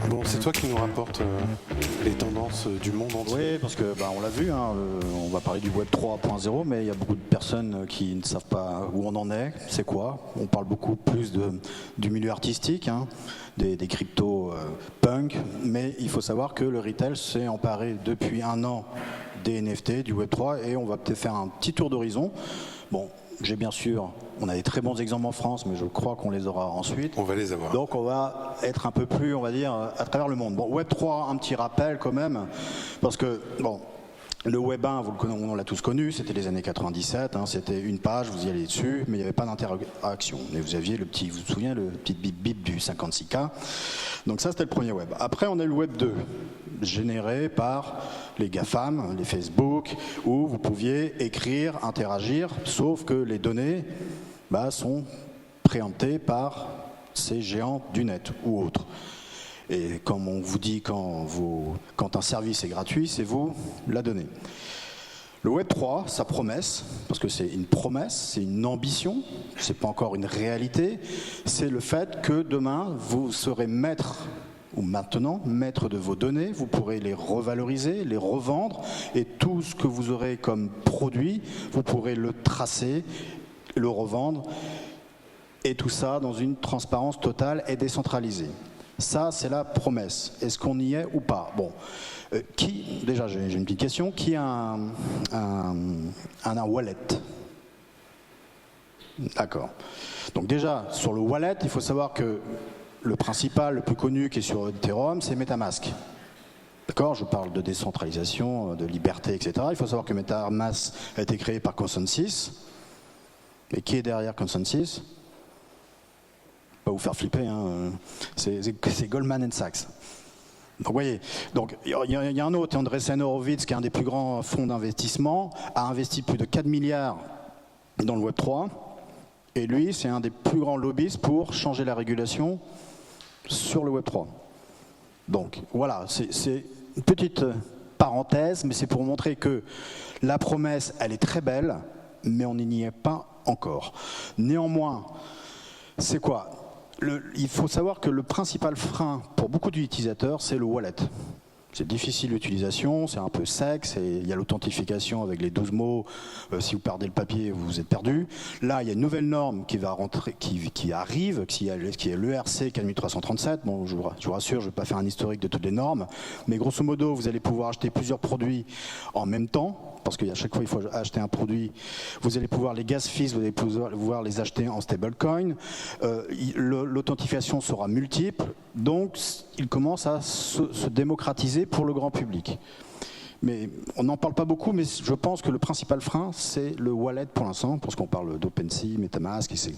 Bon, c'est toi qui nous rapporte les tendances du monde entier. Oui, parce que on l'a vu, on va parler du Web 3.0, mais il y a beaucoup de personnes qui ne savent pas où on en est, c'est quoi. On parle beaucoup plus du milieu artistique, des cryptos punk, mais il faut savoir que le retail s'est emparé depuis un an des NFT, du Web 3, et on va peut-être faire un petit tour d'horizon. Bon, bien sûr, on a des très bons exemples en France, mais je crois qu'on les aura ensuite. On va les avoir. Donc on va être un peu plus, on va dire, à travers le monde. Bon, Web 3, un petit rappel quand même, parce que, le Web 1, on l'a tous connu, c'était les années 97, c'était une page, vous y allez dessus, mais il n'y avait pas d'interaction. Mais vous aviez vous vous souvenez, le petit bip-bip du 56K. Donc ça, c'était le premier Web. Après, on a le Web 2, généré par les GAFAM, les Facebook, où vous pouviez écrire, interagir, sauf que les données sont préemptées par ces géants du net ou autres. Et comme on vous dit quand un service est gratuit, c'est vous la donnée. Le Web 3, sa promesse, parce que c'est une promesse, c'est une ambition, c'est pas encore une réalité, c'est le fait que demain, vous serez maître, ou maintenant, maître de vos données, vous pourrez les revaloriser, les revendre, et tout ce que vous aurez comme produit, vous pourrez le tracer, le revendre, et tout ça dans une transparence totale et décentralisée. Ça, c'est la promesse. Est-ce qu'on y est ou pas? Bon, déjà, j'ai une petite question. Qui a un wallet? D'accord. Donc déjà, sur le wallet, il faut savoir que le principal, le plus connu, qui est sur Ethereum, c'est MetaMask. D'accord? Je parle de décentralisation, de liberté, etc. Il faut savoir que MetaMask a été créé par Consensus. Et qui est derrière Consensus? Pas vous faire flipper, c'est Goldman Sachs. Donc vous voyez, il y a un autre, Andreessen Horowitz, qui est un des plus grands fonds d'investissement, a investi plus de 4 milliards dans le Web 3, et lui, c'est un des plus grands lobbyistes pour changer la régulation sur le Web 3. Donc voilà, c'est une petite parenthèse, mais c'est pour montrer que la promesse, elle est très belle, mais on n'y est pas encore. Néanmoins, c'est quoi? Il faut savoir que le principal frein pour beaucoup d'utilisateurs, c'est le wallet. C'est difficile l'utilisation, c'est un peu sec, il y a l'authentification avec les 12 mots, si vous perdez le papier, vous êtes perdu. Là, il y a une nouvelle norme qui va rentrer, qui arrive, qui est l'ERC 4337. Bon, je vous rassure, je ne vais pas faire un historique de toutes les normes, mais grosso modo, vous allez pouvoir acheter plusieurs produits en même temps, parce qu'à chaque fois, il faut acheter un produit. Vous allez pouvoir les gas fees, vous allez pouvoir les acheter en stablecoin. L'authentification sera multiple, donc il commence à se démocratiser pour le grand public. Mais on n'en parle pas beaucoup, mais je pense que le principal frein, c'est le wallet pour l'instant, parce qu'on parle d'OpenSea, MetaMask, etc.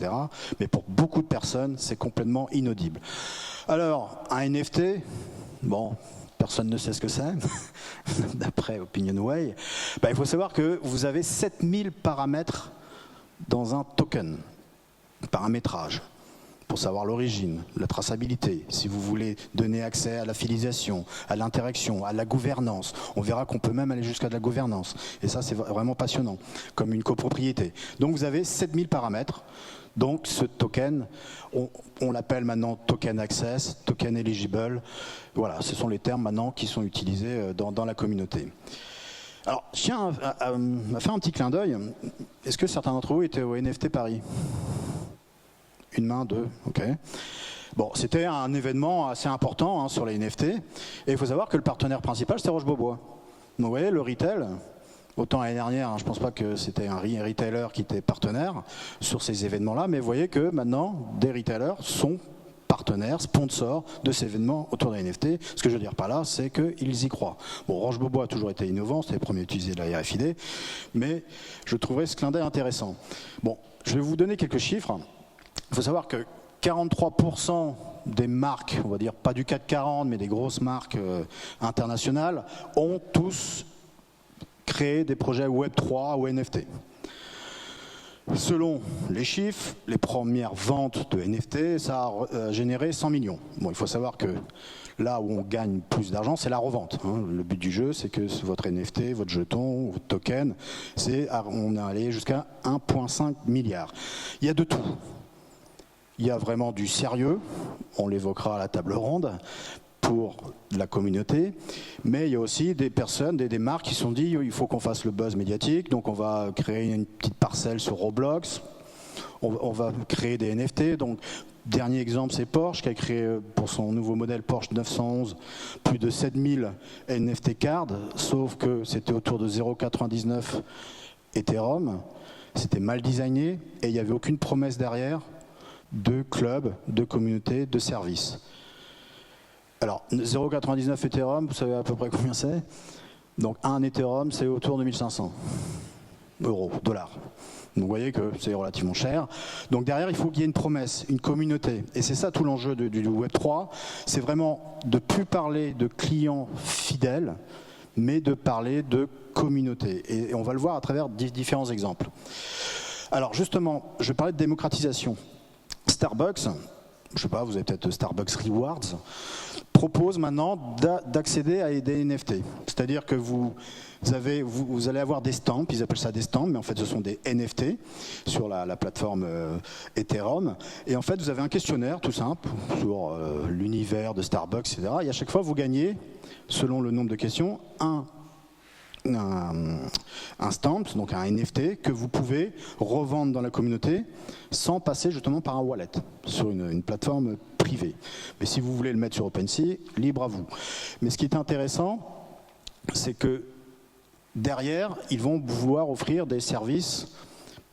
Mais pour beaucoup de personnes, c'est complètement inaudible. Alors, un NFT, personne ne sait ce que c'est, d'après OpinionWay. Il faut savoir que vous avez 7000 paramètres dans un token, paramétrage, pour savoir l'origine, la traçabilité, si vous voulez donner accès à la fidélisation, à l'interaction, à la gouvernance. On verra qu'on peut même aller jusqu'à de la gouvernance. Et ça, c'est vraiment passionnant, comme une copropriété. Donc vous avez 7000 paramètres. Donc ce token, on l'appelle maintenant token access, token eligible. Voilà, ce sont les termes maintenant qui sont utilisés dans la communauté. Alors, je tiens à faire un petit clin d'œil. Est-ce que certains d'entre vous étaient au NFT Paris? Une main, deux, ok. Bon, c'était un événement assez important sur les NFT. Et il faut savoir que le partenaire principal, c'était Roche-Beaubois. Donc vous voyez, le retail, autant l'année dernière, je ne pense pas que c'était un retailer qui était partenaire sur ces événements-là, mais vous voyez que maintenant, des retailers sont partenaires, sponsors de ces événements autour des NFT. Ce que je veux dire par là, c'est qu'ils y croient. Bon, Roche-Beaubois a toujours été innovant, c'était les premiers à utiliser la RFID, mais je trouverais ce clin d'œil intéressant. Bon, je vais vous donner quelques chiffres. Il faut savoir que 43% des marques, on va dire pas du CAC 40, mais des grosses marques internationales, ont tous créé des projets Web3 ou NFT. Selon les chiffres, les premières ventes de NFT, ça a généré 100 millions. Bon, il faut savoir que là où on gagne plus d'argent, c'est la revente. Le but du jeu, c'est que votre NFT, votre jeton, votre token, on est allé jusqu'à 1,5 milliard. Il y a de tout. Il y a vraiment du sérieux, on l'évoquera à la table ronde, autour de la communauté, mais il y a aussi des personnes, des marques qui se sont dit il faut qu'on fasse le buzz médiatique, donc on va créer une petite parcelle sur Roblox, on va créer des NFT. Donc, dernier exemple, c'est Porsche qui a créé pour son nouveau modèle Porsche 911 plus de 7000 NFT cards, sauf que c'était autour de 0,99 Ethereum, c'était mal designé et il n'y avait aucune promesse derrière de club, de communauté, de service. Alors, 0,99 Ethereum, vous savez à peu près combien c'est? Donc, un Ethereum, c'est autour de 1500 euros, dollars. Donc, vous voyez que c'est relativement cher. Donc, derrière, il faut qu'il y ait une promesse, une communauté. Et c'est ça tout l'enjeu du Web3. C'est vraiment de ne plus parler de clients fidèles, mais de parler de communauté. Et on va le voir à travers différents exemples. Alors, justement, je parlais de démocratisation. Starbucks, je ne sais pas, vous avez peut-être Starbucks Rewards, propose maintenant d'accéder à des NFT. C'est-à-dire que vous allez avoir des stamps, ils appellent ça des stamps, mais en fait ce sont des NFT sur la plateforme Ethereum. Et en fait vous avez un questionnaire tout simple sur l'univers de Starbucks, etc. Et à chaque fois vous gagnez, selon le nombre de questions, un stamp, donc un NFT, que vous pouvez revendre dans la communauté sans passer justement par un wallet, sur une plateforme privée. Mais si vous voulez le mettre sur OpenSea, libre à vous. Mais ce qui est intéressant, c'est que derrière, ils vont vouloir offrir des services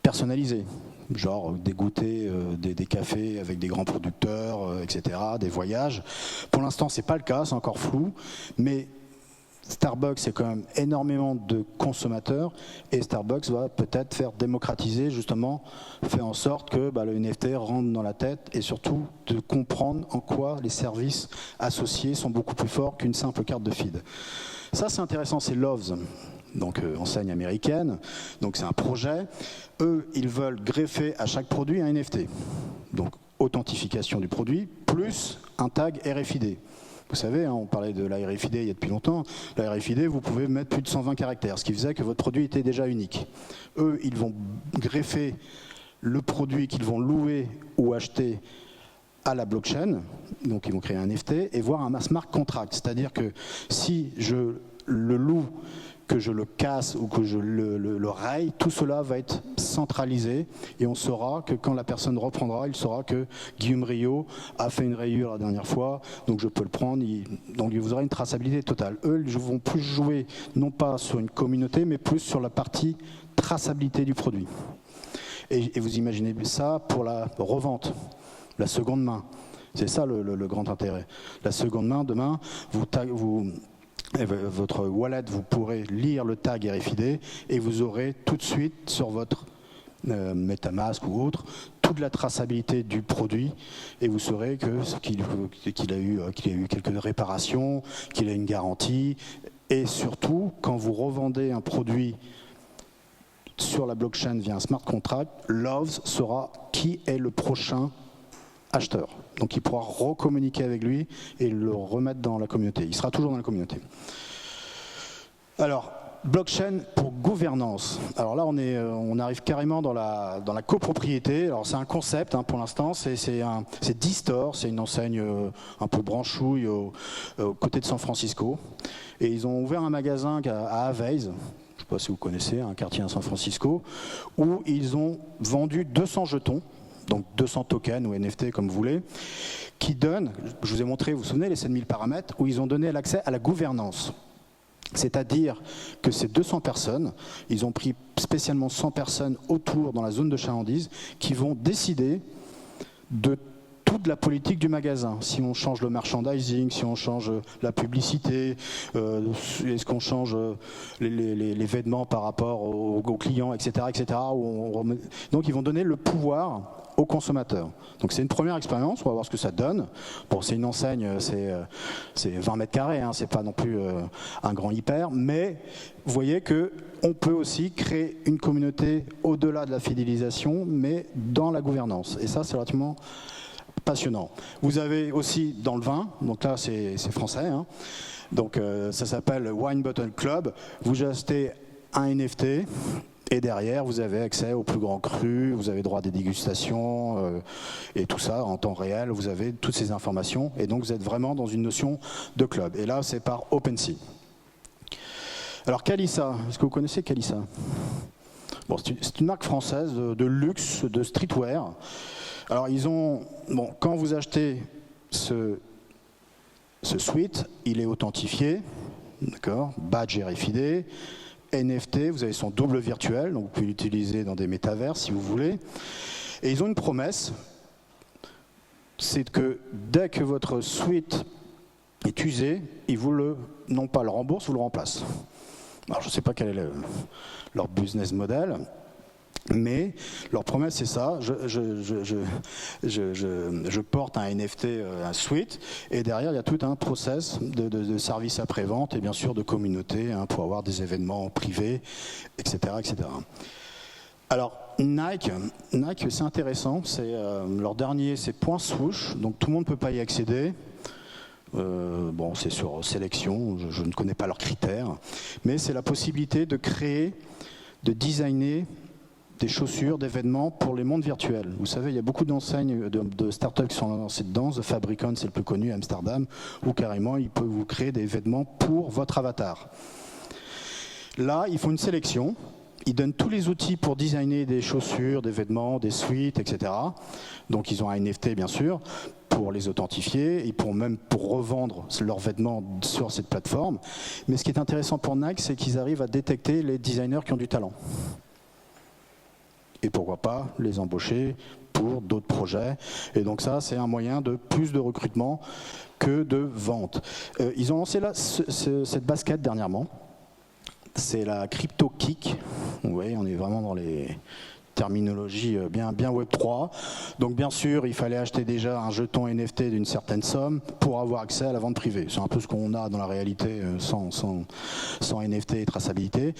personnalisés, genre des goûters, des cafés avec des grands producteurs, etc., des voyages. Pour l'instant, c'est pas le cas, c'est encore flou, mais Starbucks, c'est quand même énormément de consommateurs et Starbucks va peut-être faire démocratiser, justement, faire en sorte que le NFT rentre dans la tête et surtout de comprendre en quoi les services associés sont beaucoup plus forts qu'une simple carte de feed. Ça, c'est intéressant, c'est Loves, donc enseigne américaine, donc c'est un projet. Eux, ils veulent greffer à chaque produit un NFT, donc authentification du produit, plus un tag RFID. Vous savez, on parlait de la RFID il y a depuis longtemps. La RFID, vous pouvez mettre plus de 120 caractères, ce qui faisait que votre produit était déjà unique. Eux, ils vont greffer le produit qu'ils vont louer ou acheter à la blockchain. Donc, ils vont créer un NFT et voir un smart contract. C'est-à-dire que si je le loue, que je le casse ou que je le raye, tout cela va être centralisé et on saura que quand la personne reprendra, il saura que Guillaume Rio a fait une rayure la dernière fois, donc je peux le prendre, donc vous aurez une traçabilité totale. Eux, ils vont plus jouer non pas sur une communauté, mais plus sur la partie traçabilité du produit. Et vous imaginez ça pour la revente, la seconde main. C'est ça le grand intérêt. La seconde main, demain, votre wallet, vous pourrez lire le tag RFID et vous aurez tout de suite sur votre MetaMask ou autre toute la traçabilité du produit et vous saurez qu'il a eu quelques réparations, qu'il a une garantie et surtout quand vous revendez un produit sur la blockchain via un smart contract, Loves saura qui est le prochain acheteur. Donc il pourra recommuniquer avec lui et le remettre dans la communauté. Il sera toujours dans la communauté. Alors, blockchain pour gouvernance. Alors là, on arrive carrément dans la copropriété. Alors c'est un concept pour l'instant. C'est D-Store, c'est une enseigne un peu branchouille au côté de San Francisco. Et ils ont ouvert un magasin à Havaiz. Je ne sais pas si vous connaissez, un quartier à San Francisco, où ils ont vendu 200 jetons. Donc 200 tokens ou NFT comme vous voulez, qui donnent, je vous ai montré, vous vous souvenez, les 7000 paramètres, où ils ont donné l'accès à la gouvernance. C'est-à-dire que ces 200 personnes, ils ont pris spécialement 100 personnes autour dans la zone de chalandise qui vont décider de toute la politique du magasin. Si on change le merchandising, si on change la publicité, est-ce qu'on change les vêtements par rapport aux clients, etc. etc. Donc ils vont donner le pouvoir aux consommateurs. Donc c'est une première expérience, on va voir ce que ça donne. Bon, c'est une enseigne, c'est 20 mètres carrés, c'est pas non plus un grand hyper, mais vous voyez qu'on peut aussi créer une communauté au-delà de la fidélisation, mais dans la gouvernance. Et ça, c'est relativement passionnant. Vous avez aussi dans le vin, donc là c'est français, donc ça s'appelle Wine Bottle Club. Vous achetez un NFT, Et derrière, vous avez accès aux plus grands crus, vous avez droit à des dégustations et tout ça en temps réel. Vous avez toutes ces informations et donc vous êtes vraiment dans une notion de club. Et là, c'est par OpenSea. Alors Calissa, est-ce que vous connaissez Calissa? Bon, c'est une marque française de luxe, de streetwear. Alors quand vous achetez ce suite, il est authentifié, d'accord, badge RFID, NFT, vous avez son double virtuel, donc vous pouvez l'utiliser dans des métavers si vous voulez. Et ils ont une promesse, c'est que dès que votre suite est usé, ils non pas le remboursent, vous le remplacent. Alors je ne sais pas quel est leur business model, mais leur promesse c'est ça, je porte un NFT, un suite, et derrière il y a tout un process de service après-vente et bien sûr de communauté pour avoir des événements privés, etc. etc. Alors Nike c'est intéressant, leur dernier c'est Point Swoosh, donc tout le monde ne peut pas y accéder. Bon, c'est sur sélection, je ne connais pas leurs critères, mais c'est la possibilité de créer, de designer des chaussures, d'événements pour les mondes virtuels. Vous savez, il y a beaucoup d'enseignes de startups qui sont lancées dedans. The Fabricant, c'est le plus connu à Amsterdam, où carrément, ils peuvent vous créer des événements pour votre avatar. Là, ils font une sélection. Ils donnent tous les outils pour designer des chaussures, des vêtements, des suites, etc. Donc, ils ont un NFT, bien sûr, pour les authentifier et pour revendre leurs vêtements sur cette plateforme. Mais ce qui est intéressant pour Nike, c'est qu'ils arrivent à détecter les designers qui ont du talent. Et pourquoi pas les embaucher pour d'autres projets. Et donc ça, c'est un moyen de plus de recrutement que de vente. Ils ont lancé cette basket dernièrement. C'est la Crypto Kick. Vous voyez, on est vraiment dans les terminologies bien Web3. Donc bien sûr, il fallait acheter déjà un jeton NFT d'une certaine somme pour avoir accès à la vente privée. C'est un peu ce qu'on a dans la réalité sans NFT et traçabilité.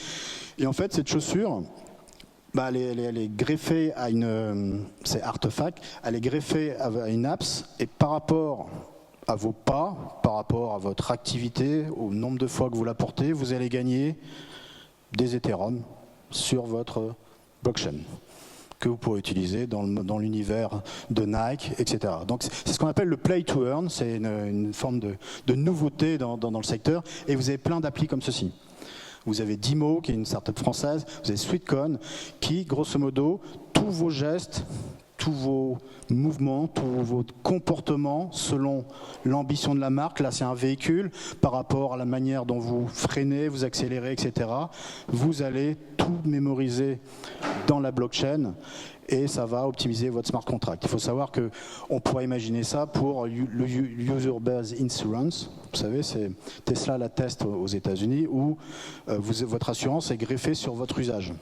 Et en fait, cette chaussure, elle est greffée à c'est Artefact, elle est greffée à une apps et par rapport à vos pas, par rapport à votre activité, au nombre de fois que vous la portez, vous allez gagner des Ethereum sur votre blockchain que vous pourrez utiliser dans l'univers de Nike, etc. Donc c'est ce qu'on appelle le play to earn, c'est une forme de nouveauté dans le secteur et vous avez plein d'applis comme ceci. Vous avez Dimo, qui est une startup française, vous avez Sweetcoin, qui, grosso modo, tous vos gestes, tous vos mouvements, tous vos comportements, selon l'ambition de la marque, là c'est un véhicule, par rapport à la manière dont vous freinez, vous accélérez, etc., vous allez tout mémoriser dans la blockchain et ça va optimiser votre smart contract. Il faut savoir qu'on pourrait imaginer ça pour le User-Based Insurance. Vous savez, c'est Tesla la teste aux États-Unis où votre assurance est greffée sur votre usage.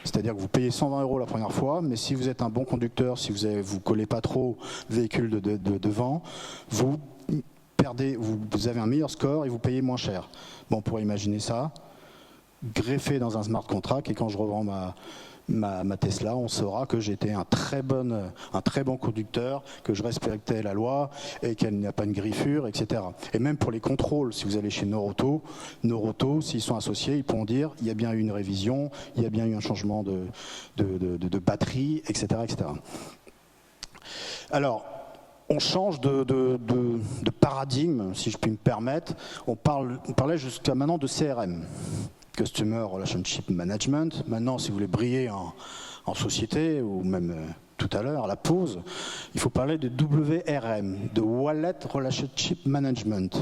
C'est-à-dire que vous payez 120 € la première fois, mais si vous êtes un bon conducteur, si vous ne collez pas trop véhicule de devant, vous avez un meilleur score et vous payez moins cher. Bon, on pourrait imaginer ça, greffé dans un smart contract, et quand je revends ma Tesla, on saura que j'étais un très bon conducteur, que je respectais la loi et qu'elle n'y a pas une griffure, etc. Et même pour les contrôles, si vous allez chez Norauto, s'ils sont associés, ils pourront dire il y a bien eu une révision, il y a bien eu un changement de batterie, etc., etc. Alors, on change de paradigme, si je puis me permettre. On parlait jusqu'à maintenant de CRM. Customer Relationship Management. Maintenant, si vous voulez briller en société, ou même tout à l'heure, à la pause, il faut parler de WRM, de Wallet Relationship Management.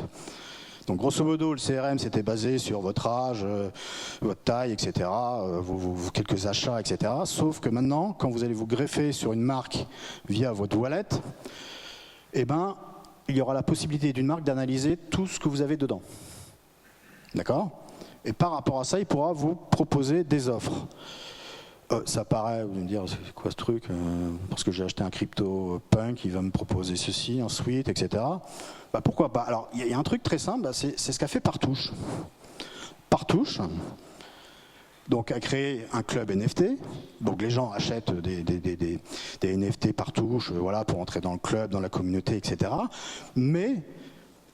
Donc, grosso modo, le CRM, c'était basé sur votre âge, votre taille, etc., vos quelques achats, etc. Sauf que maintenant, quand vous allez vous greffer sur une marque via votre wallet, il y aura la possibilité d'une marque d'analyser tout ce que vous avez dedans. D'accord ? Et par rapport à ça, il pourra vous proposer des offres. Ça paraît, vous allez me dire, c'est quoi ce truc parce que j'ai acheté un crypto punk, il va me proposer ceci, un suite, etc. Pourquoi pas? Alors, il y a un truc très simple, c'est ce qu'a fait Partouche. Partouche, donc, a créé un club NFT. Donc, les gens achètent des NFT Partouche, pour entrer dans le club, dans la communauté, etc. Mais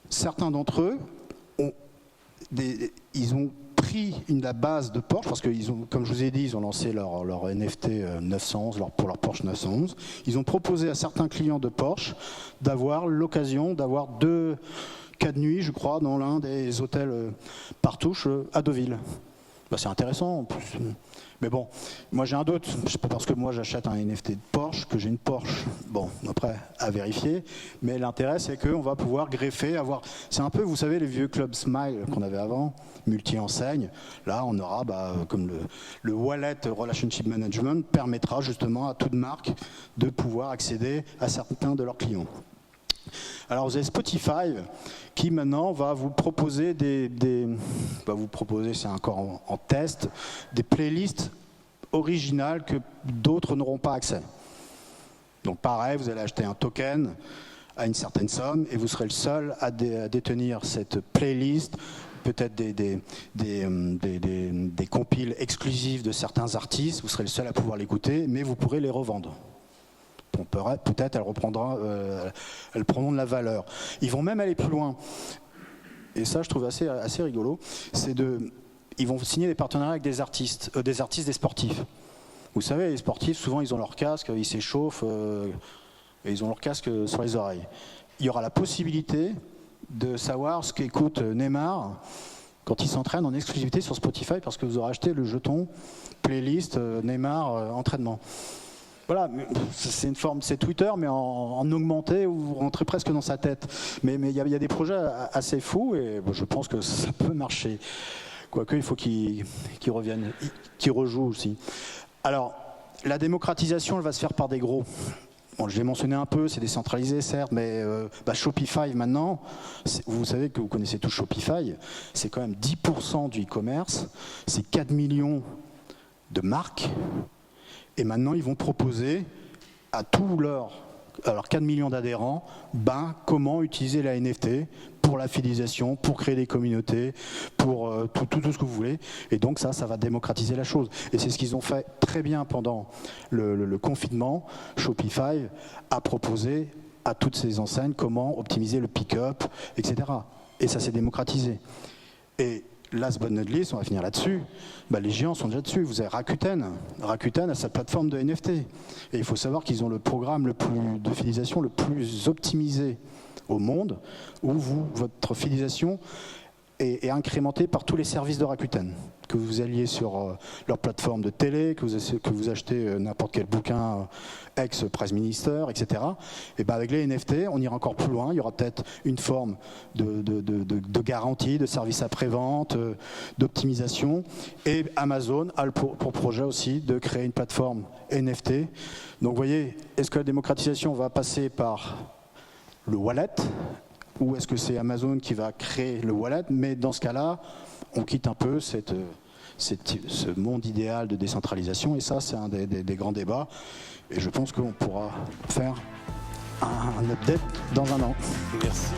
certains d'entre eux ils ont pris la base de Porsche, parce que, comme je vous ai dit, ils ont lancé leur NFT 911 pour leur Porsche 911. Ils ont proposé à certains clients de Porsche d'avoir l'occasion d'avoir 2 cas de nuit, je crois, dans l'un des hôtels Partouche à Deauville. Bah, c'est intéressant en plus. Mais bon, moi j'ai un doute. C'est pas parce que moi j'achète un NFT de Porsche que j'ai une Porsche. Bon, après, à vérifier. Mais l'intérêt, c'est qu'on va pouvoir greffer, C'est un peu, vous savez, les vieux clubs Smile qu'on avait avant, multi-enseignes. Là, on aura, comme le Wallet Relationship Management permettra justement à toute marque de pouvoir accéder à certains de leurs clients. Alors vous avez Spotify qui maintenant va vous proposer c'est encore en test, des playlists originales que d'autres n'auront pas accès. Donc pareil, vous allez acheter un token à une certaine somme et vous serez le seul à détenir cette playlist, peut-être des compiles exclusifs de certains artistes, vous serez le seul à pouvoir l'écouter, mais vous pourrez les revendre. Peut-être elles prendront de la valeur. Ils vont même aller plus loin. Et ça, je trouve assez rigolo. Ils vont signer des partenariats avec des artistes, des sportifs. Vous savez, les sportifs, souvent, ils ont leur casque, ils s'échauffent, et ils ont leur casque sur les oreilles. Il y aura la possibilité de savoir ce qu'écoute Neymar quand il s'entraîne en exclusivité sur Spotify, parce que vous aurez acheté le jeton playlist Neymar entraînement. Voilà, c'est une forme, c'est Twitter, mais en augmenté, où vous rentrez presque dans sa tête. Mais il y a des projets assez fous, et je pense que ça peut marcher. Quoique, il faut qu'ils reviennent, qu'ils rejouent aussi. Alors, la démocratisation, elle va se faire par des gros. Bon, je l'ai mentionné un peu, c'est décentralisé, certes, mais Shopify, maintenant, vous savez que vous connaissez tous Shopify, c'est quand même 10% du e-commerce, c'est 4 millions de marques. Et maintenant, ils vont proposer à tous leurs 4 millions d'adhérents comment utiliser la NFT pour la fidélisation, pour créer des communautés, pour tout ce que vous voulez. Et donc ça va démocratiser la chose. Et c'est ce qu'ils ont fait très bien pendant le confinement. Shopify a proposé à toutes ces enseignes comment optimiser le pick-up, etc. Et ça s'est démocratisé. Et last but not least, on va finir là-dessus, les géants sont déjà dessus. Vous avez Rakuten. Rakuten a sa plateforme de NFT. Et il faut savoir qu'ils ont le programme de fidélisation le plus optimisé au monde, où votre fidélisation est incrémentée par tous les services de Rakuten. Que vous alliez sur leur plateforme de télé, que vous achetez n'importe quel bouquin ex-Prime Minister, etc. Et avec les NFT, on ira encore plus loin. Il y aura peut-être une forme de garantie, de service après-vente, d'optimisation. Et Amazon a pour projet aussi de créer une plateforme NFT. Donc vous voyez, est-ce que la démocratisation va passer par le wallet, ou est-ce que c'est Amazon qui va créer le wallet? Mais dans ce cas-là, on quitte un peu ce monde idéal de décentralisation, et ça, c'est un des grands débats. Et je pense qu'on pourra faire un update dans un an. Merci.